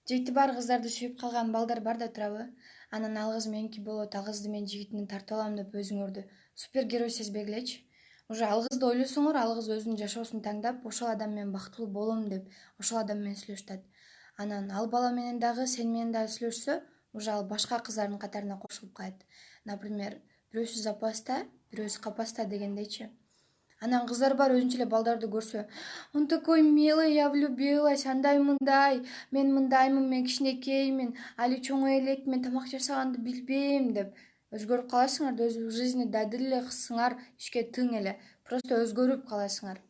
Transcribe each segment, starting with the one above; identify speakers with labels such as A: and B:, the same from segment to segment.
A: Жейти бар кыздарды сүйүп калган балдар бар да турабы. Анан ал кыз меники болот, ал кызды мен жигитине тартып алам деп өзүңөрдү супергерой сезбегилечи. Уже ал кызды ойлосоңор, ал кыз өзүнүн жашоосун таңдап, ошол адам менен бактылуу болом деп, ошол адам менен сүйлөшүп атат. Анан ал бала менен дагы, сен менен дагы сүйлөшсө, уже ал башка кыздардын катарына кошулуп калат. Например, бирөөсү запаста, бирөөсү капаста дегендейчи. Анан кыздар бар өзүнчө эле балдарды көрсө, он такой милый, я влюбилась, андай мындай, мен мындаймын, мен кичинекеймин, али чоңое элекмин, мен тамак жасаганды билбейм деп өзгөрүп каласыңар да, өз жизни дадил эле кызсыңар, ишке тың эле, просто өзгөрүп каласыңар.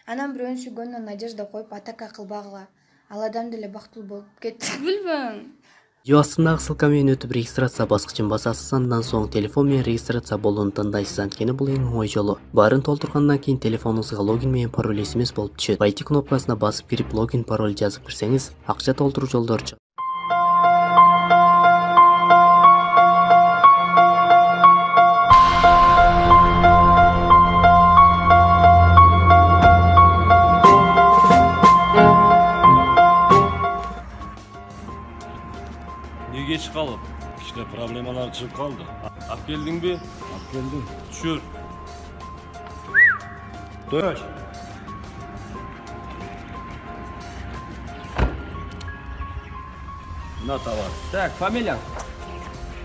A: Анан бирөөнүн сүйгөнүнө надежда коюп атака кылбагыла. Ал адам деле бактылуу болуп кетти. Билбейм.
B: Видео астындагы ссылка менен өтүп регистрация баскычын басасыз, андан соң телефон менен регистрация болууну тандайсыз. Анткени бул эң оңой жолу. Баарын толтургандан кийин телефонуңузга логин менен пароль смс болуп түшөт. Войти кнопкасына басып кирип логин пароль жазып кирсеңиз, акча толтуруу жолдору чыгат.
C: Geç kalıp. İşte problemler çıkıp kaldı. Ap geldin mi? Ap geldim. Düşür. Döş. Ne var?
D: Так, фамилия?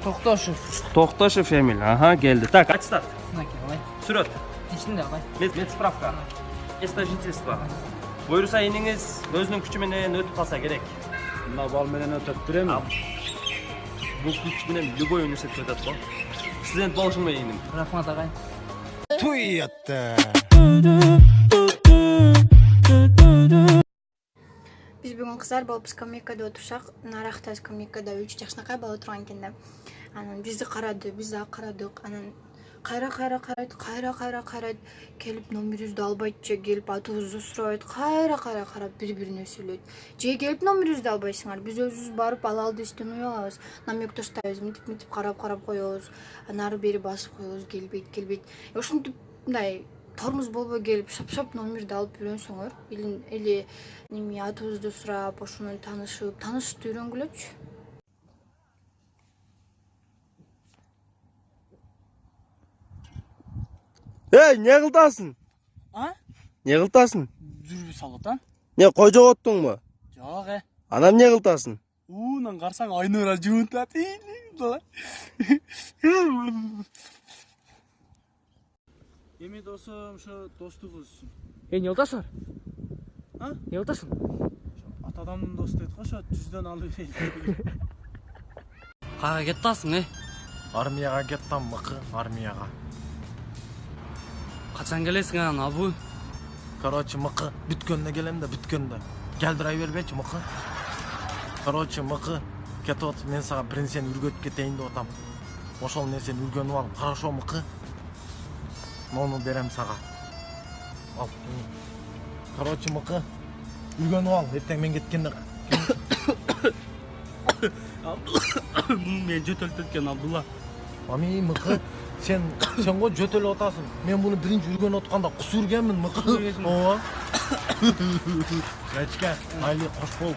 D: Токтошев.
C: Tohtaşev Emil. Aha geldi. Так, аттестат.
D: Мынаке, давай.
C: Сүрөт.
D: Ичинде давай.
C: Медсправка. Место жительства. Буйруса энеңиз өзүнүн күчү менен өтүп калса керек.
E: Мына бал менен өтөп берем.
C: Бул күч менен любой университетке өтөт го. Студент болушуңду эним.
D: Рахмат агай.
E: Туй атты.
A: Биз бүгүн кыздар болуп скамейкада отурсак, наракта скамейкада 3 жашынакай бала отурган экен да. Анан бизди карады, биз дагы карадык. Анан кайра карайт, келип номерибизди албайт же келип атыбызды сурабайт, кайра карап бири-бирине сүйлөйт. Же келип номерибизди албайсыңар, биз өзүбүз барып алалды иштен уябыз, намек таштайбыз, мынтип карап коебуз, нары бери басып коебуз, келбейт. Ошентип мындай тормуз болбой келип шап номерди алып үйрөнсөңөр, или неме атыбызды сурап, ошону таанышып үйрөнгүлөчү.
E: Ey, ne kıltasın?
D: А?
E: Ne kıltasın?
D: Жүрбү салат, а?
E: Ne koca ottun mu?
D: Жок,
E: Anam ne kıltasın?
D: Нан карасаң Айнура жуунтат. Эми досум, ошо достугубуз. Эмне кыласыңар? А? Эмне кыласың? Ата адамдын досу дейт го, ошо жүздөн алып. Кайга кетип атасың,
E: Armiyaga gittim mıkı, armiyaga.
D: Качан келесиң анан, абу?
E: Короче, mıkı, bütkönde gelem de bütkönde. Geldiray verbeçi mıkı. Короче, mıkı, ketot, men sağa birinsen ürgötüp keteyin de otam. Oşol ne sen ürgönüp al, хорошо mıkı. Onu berem sağa. Al. Короче, mıkı, ürgönüp al, erteң men ketkende.
D: Мен жөтөлтөткөн Абдулла.
E: Ami mıkı, sen go jötölüp otasın. Men bunu birinci ürgönüp otkanda kus ürgenmin mıkı. Ova. Kaçka, hayli hoş bol.